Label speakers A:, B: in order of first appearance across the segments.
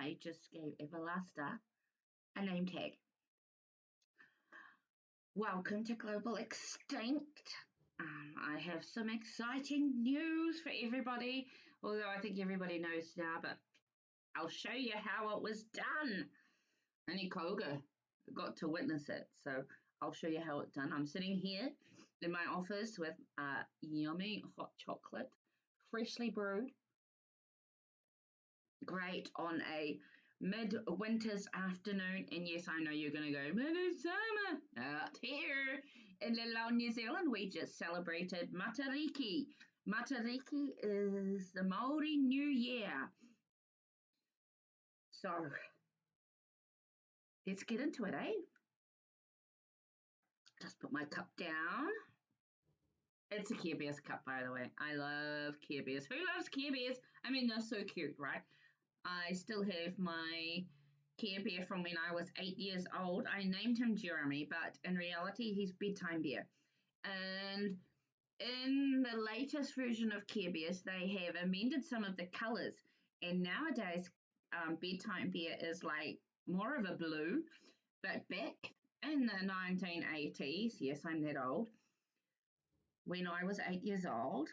A: I just gave Everlasta a name tag. Welcome to Global Extinct. I have some exciting news for everybody, although I think everybody knows now, but I'll show you how it was done. Only Koga got to witness it, so I'll show you how it's done. I'm sitting here in my office with yummy hot chocolate, freshly brewed, great on a mid-winter's afternoon. And yes, I know you're going to go, but it's summer. Out here in Little New Zealand, we just celebrated Matariki. Matariki is the Maori New Year. So let's get into it, eh? Just put my cup down. It's a Care Bears cup, by the way. I love Care Bears. Who loves Care Bears? I mean, they're so cute, right? I still have my Care Bear from when I was 8 years old. I named him Jeremy, but in reality, he's Bedtime Bear. And in the latest version of Care Bears, they have amended some of the colours. And nowadays, Bedtime Bear is like more of a blue. But back in the 1980s, yes, I'm that old, when I was 8 years old,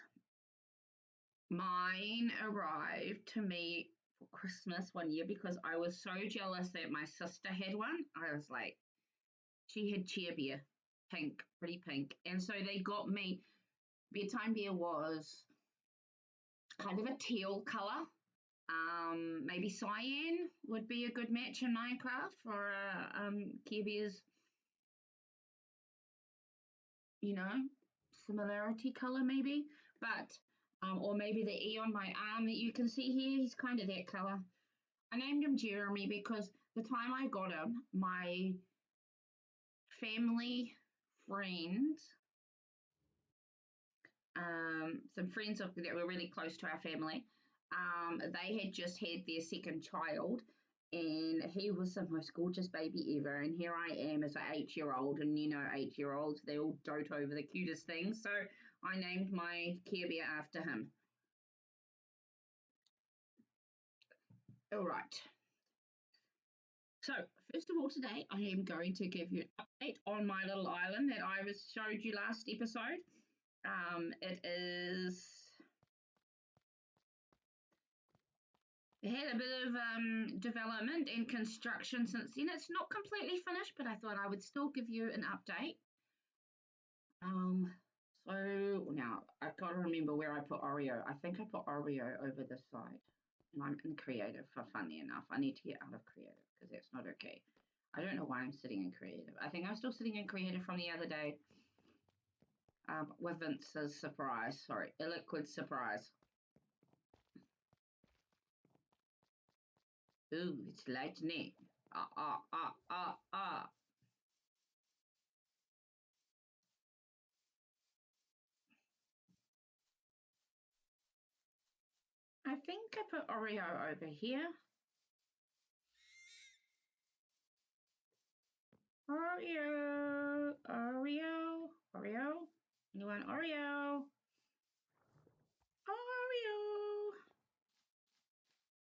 A: mine arrived to me for Christmas one year because I was so jealous that my sister had one. I was like, she had Cheer Bear, pink, pretty pink. And so they got me, Bedtime Bear was kind of a teal colour. Maybe cyan would be a good match in Minecraft for Care Bear's, similarity colour maybe. But or maybe the E on my arm that you can see here, he's kind of that colour. I named him Jeremy because the time I got him, my family friends, some friends that were really close to our family, they had just had their second child, and he was the most gorgeous baby ever. And here I am as an 8-year-old, and 8-year-olds, they all dote over the cutest things. So I named my Care Bear after him. All right. So first of all, today I am going to give you an update on my little island that I showed you last episode. It had a bit of development and construction since then. It's not completely finished, but I thought I would still give you an update. So now I've got to remember where I put Oreo. I think I put Oreo over this side. And I'm in creative, funny enough. I need to get out of creative because that's not okay. I don't know why I'm sitting in creative. I think I'm still sitting in creative from the other day with Vince's surprise. Sorry, illiquid surprise. Ooh, it's lightning. Ah. I think I put Oreo over here. Oreo. You want Oreo? Oreo.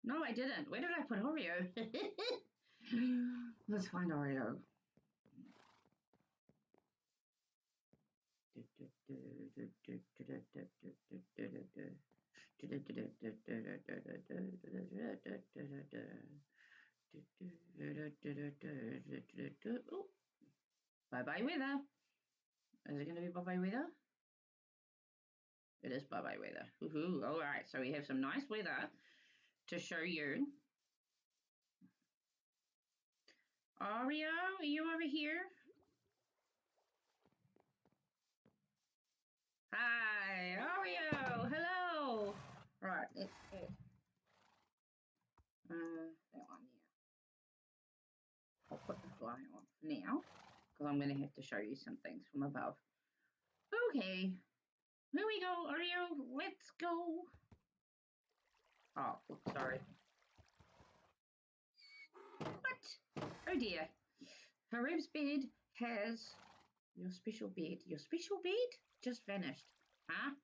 A: No, I didn't. Where did I put Oreo? Let's find Oreo. Oh, bye-bye weather. Is it going to be bye-bye weather? It is bye-bye weather. Woohoo. All right, so we have some nice weather to show you. Oreo, are you over here? Hi, Oreo. Hello. Right, let's put that one there. I'll put the fly on for now because I'm going to have to show you some things from above. Okay, here we go, Oreo. Let's go. Oh, oops, sorry. What? Oh dear. Harib's bed has your special bed. Your special bed just vanished. Huh?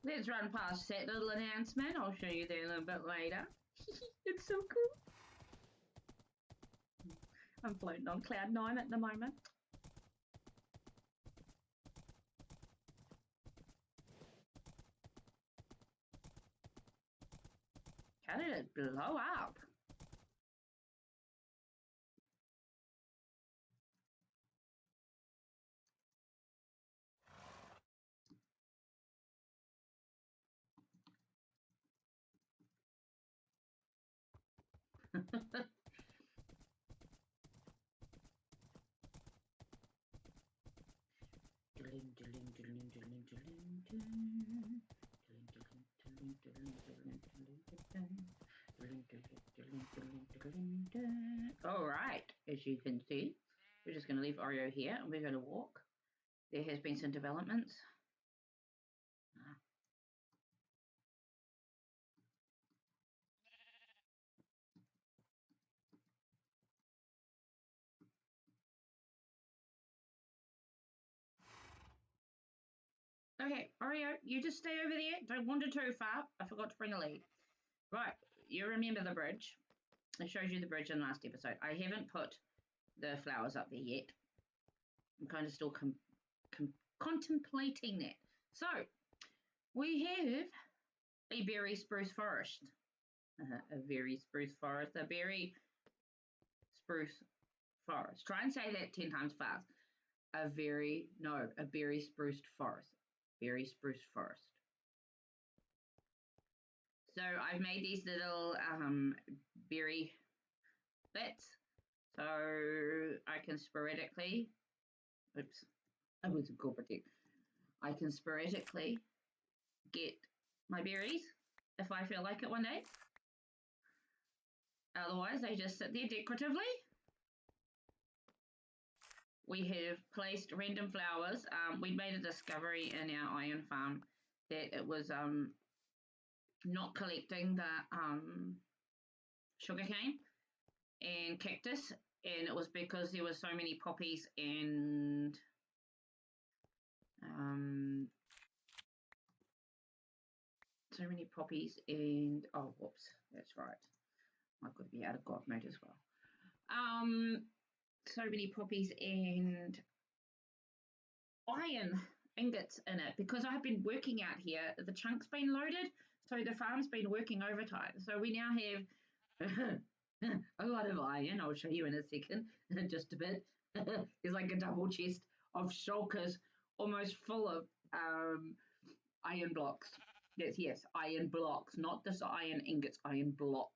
A: Let's run past that little announcement. I'll show you that a little bit later. It's so cool. I'm floating on cloud 9 at the moment. How did it blow up? All right, as you can see, we're just going to leave Oreo here and we're going to walk. There has been some developments. Okay, Oreo, you just stay over there. Don't wander too far. I forgot to bring a lead. Right, you remember the bridge. I showed you the bridge in the last episode. I haven't put the flowers up there yet. I'm kind of still contemplating that. So, we have a berry spruce forest. A very spruce forest. A berry spruce forest. Try and say that 10 times fast. A berry spruced forest. Berry spruce forest. So I've made these little berry bits so I can sporadically, oops, I was incorporating. I can sporadically get my berries if I feel like it one day. Otherwise, they just sit there decoratively. We have placed random flowers. We made a discovery in our iron farm that it was not collecting the sugarcane and cactus, and it was because there were so many poppies and oh whoops, that's right. I've got to be out of God mode as well. So many poppies and iron ingots in it because I've been working out here. The chunk's been loaded, so the farm's been working overtime. So we now have a lot of iron. I'll show you in a second, just a bit. There's like a double chest of shulkers almost full of iron blocks. Yes, iron blocks, not just iron ingots, iron blocks.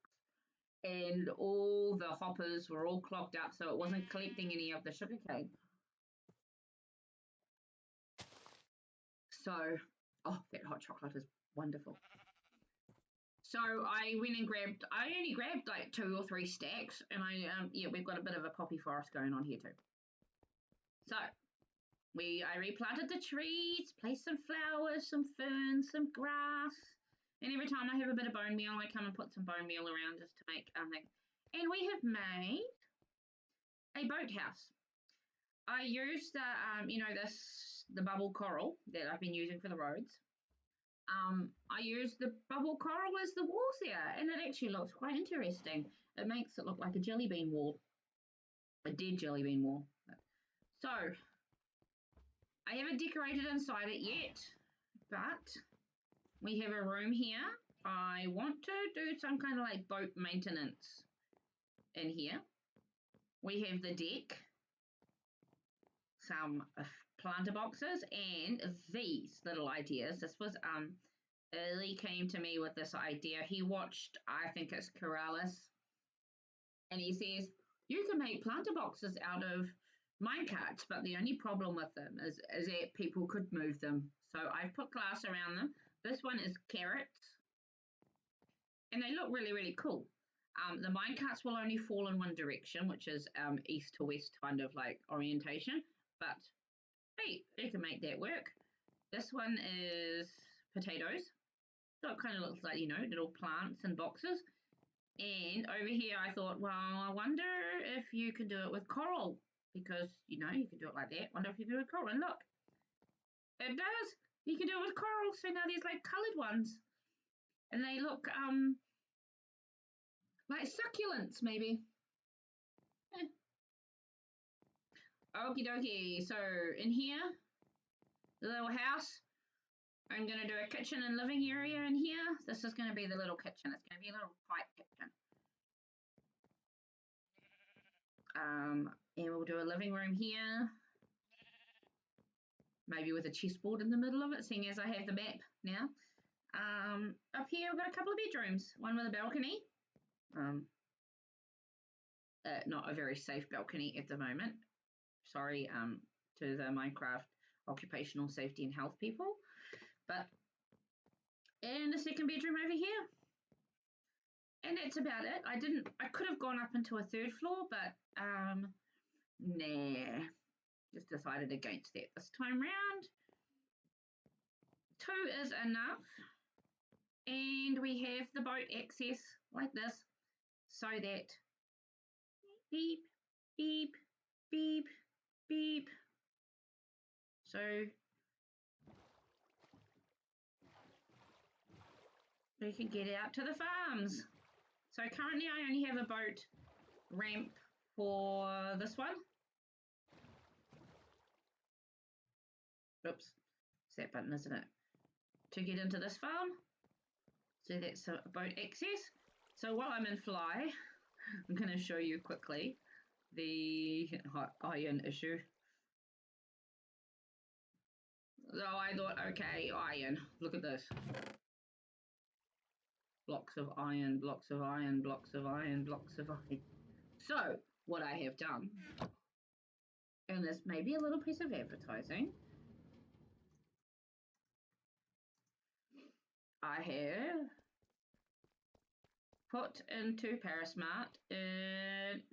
A: And all the hoppers were all clogged up, so it wasn't collecting any of the sugarcane. So, oh, that hot chocolate is wonderful. So I went and I only grabbed like 2 or 3 stacks, and yeah, we've got a bit of a poppy forest going on here too. So I replanted the trees, placed some flowers, some ferns, some grass, and every time I have a bit of bone meal, I come and put some bone meal around just to make things. And we have made a boathouse. I used the bubble coral that I've been using for the roads. I used the bubble coral as the walls here, and it actually looks quite interesting. It makes it look like a jelly bean wall, a dead jelly bean wall. So I haven't decorated inside it yet, but we have a room here. I want to do some kind of like boat maintenance in here. We have the deck, some planter boxes, and these little ideas. This was Early came to me with this idea. He watched, I think it's Corrales, and he says, you can make planter boxes out of minecarts, but the only problem with them is that people could move them. So I've put glass around them. This one is carrots, and they look really, really cool. The minecarts will only fall in one direction, which is east to west kind of like orientation, but hey, you can make that work. This one is potatoes. So it kind of looks like, little plants and boxes. And over here, I thought, well, I wonder if you can do it with coral because, you can do it like that. Wonder if you do it with coral. And look, It does. You can do it with coral. So now there's like coloured ones, and they look like succulents maybe. Eh. Okie dokie. So in here, the little house. I'm going to do a kitchen and living area in here. This is going to be the little kitchen. It's going to be a little quiet kitchen. And we'll do a living room here. Maybe with a chessboard in the middle of it, seeing as I have the map now. Up here, we've got a couple of bedrooms. One with a balcony. Not a very safe balcony at the moment. Sorry to the Minecraft occupational safety and health people. But, and a second bedroom over here. And that's about it. I could have gone up into a third floor, but nah. Just decided against that this time round. 2 is enough. And we have the boat access like this, so that beep, beep, beep, beep. So we can get out to the farms. So currently I only have a boat ramp for this one. Oops, it's that button, isn't it? To get into this farm. So that's a boat access. So while I'm in fly, I'm going to show you quickly the iron issue. So I thought, okay, iron. Look at this. Blocks of iron, blocks of iron, blocks of iron, blocks of iron. So what I have done, and this may be a little piece of advertising, I have put into Parasmart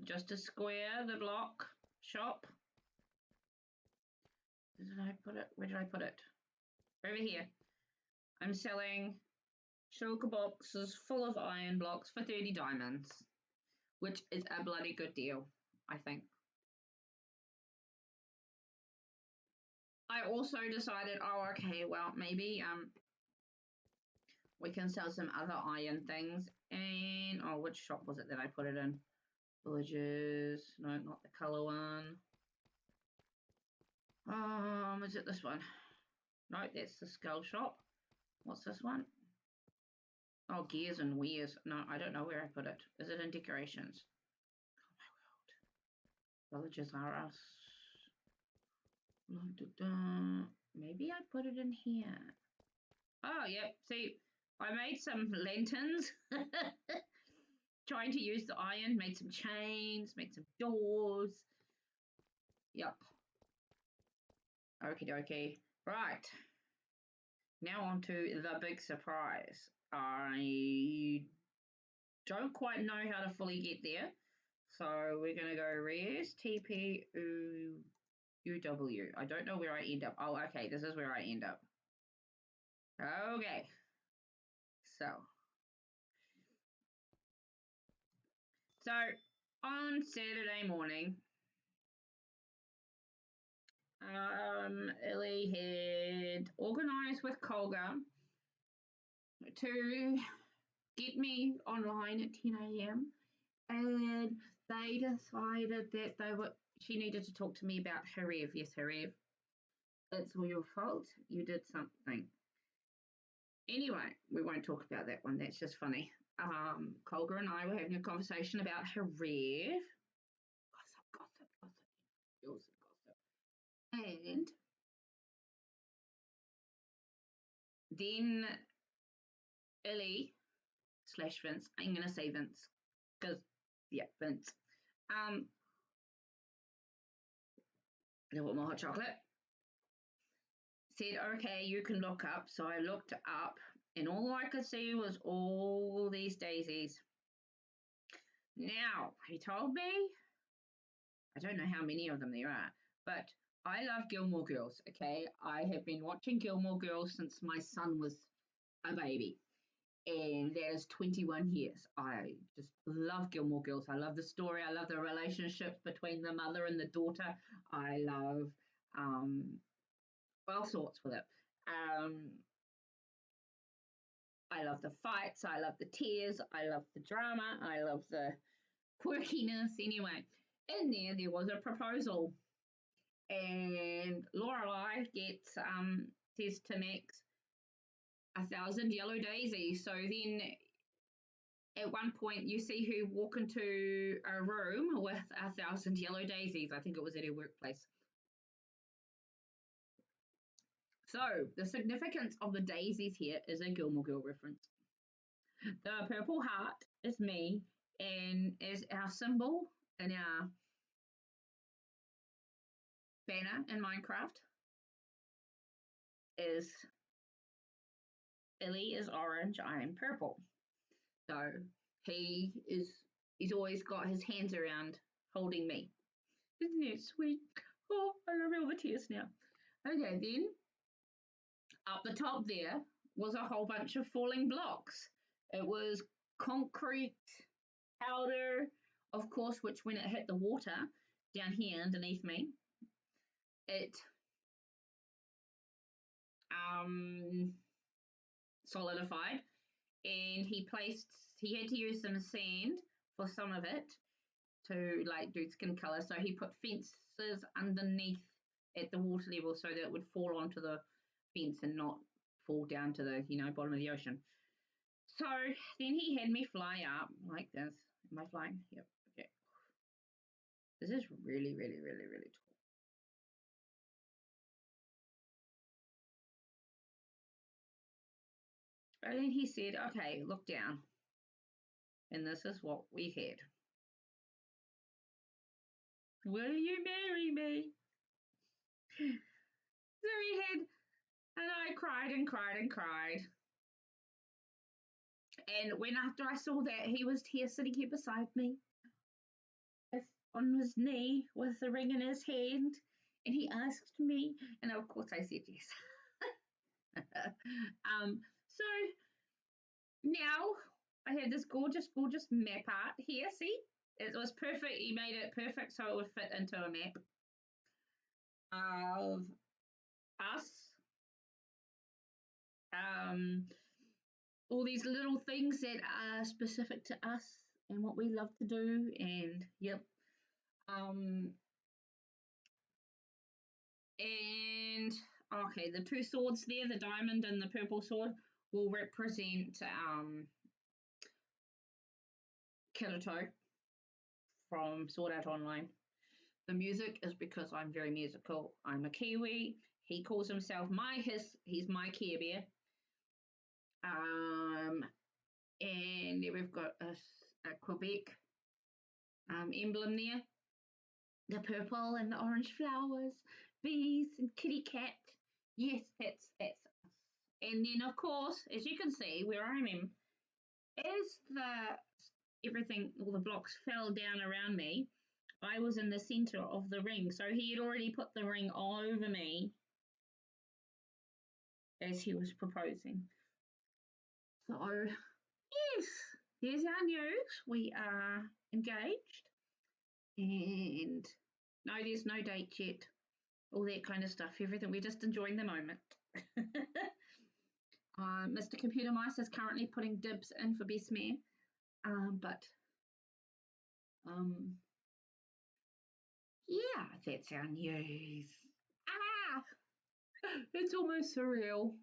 A: just to square the block shop. Did I put it? Where did I put it? Over here. I'm selling shulker boxes full of iron blocks for 30 diamonds, which is a bloody good deal, I think. I also decided, oh, okay, well, maybe we can sell some other iron things. And, oh, which shop was it that I put it in? Villages. No, not the colour one. Is it this one? No, that's the skull shop. What's this one? Oh, gears and wears. No, I don't know where I put it. Is it in decorations? Oh my world. Villages are us. Maybe I put it in here. Oh, yep. See, I made some lanterns. Trying to use the iron, made some chains, made some doors. Yep. Okie dokie. Right. Now on to the big surprise. I don't quite know how to fully get there. So we're going to go res TP UW. I don't know where I end up. Oh, okay. This is where I end up. Okay. So on Saturday morning, Ellie had organised with Colga to get me online at 10 a.m. and they decided that she needed to talk to me about Harev. Yes, Harev, it's all your fault. You did something. Anyway, we won't talk about that one. That's just funny. Colga and I were having a conversation about Harev. Gossip. And then Ellie / Vince, I'm going to say Vince, because, yeah, Vince. A little bit more hot chocolate. Said, okay, you can look up. So I looked up, and all I could see was all these daisies. Now, he told me, I don't know how many of them there are, but I love Gilmore Girls, okay? I have been watching Gilmore Girls since my son was a baby, and that is 21 years. I just love Gilmore Girls. I love the story. I love the relationships between the mother and the daughter. I love all sorts with it. I love the fights, I love the tears, I love the drama, I love the quirkiness. Anyway, in there was a proposal, and Lorelai gets says to Max 1,000 yellow daisies. So then at one point you see her walk into a room with 1,000 yellow daisies. I think it was at her workplace. So the significance of the daisies here is a Gilmore Girl reference. The purple heart is me and is our symbol in our banner in Minecraft. Is Illy is orange, I'm purple. So he's always got his hands around holding me. Isn't it sweet? Oh, I love all the tears now. Okay, then up the top there was a whole bunch of falling blocks. It was concrete powder, of course, which when it hit the water down here underneath me, it solidified, and he had to use some sand for some of it to like do skin color. So he put fences underneath at the water level so that it would fall onto the fence and not fall down to the bottom of the ocean. So then he had me fly up like this. Am I flying? Yep. Okay. This is really, really, really, really tall. And then he said, okay, look down. And this is what we had. Will you marry me? So he had, and I cried and cried and cried. And when after I saw that, he was here sitting here beside me on his knee with the ring in his hand. And he asked me, and of course I said yes. So now I had this gorgeous, gorgeous map art here. See, it was perfect. He made it perfect so it would fit into a map of us. All these little things that are specific to us and what we love to do. And yep. And okay, the two swords there, the diamond and the purple sword, will represent Kirito from Sword Art Online. The music is because I'm very musical. I'm a Kiwi. He calls himself he's my Care Bear. And we've got a Quebec emblem there. The purple and the orange flowers, bees and kitty cat. Yes, that's us. And then of course, as you can see where I am, as all the blocks fell down around me, I was in the center of the ring. So he had already put the ring over me as he was proposing. So yes, there's our news. We are engaged, and no, there's no date yet. All that kind of stuff. Everything. We're just enjoying the moment. Mr. Computer Mice is currently putting dibs in for best man, but yeah, that's our news. It's almost surreal.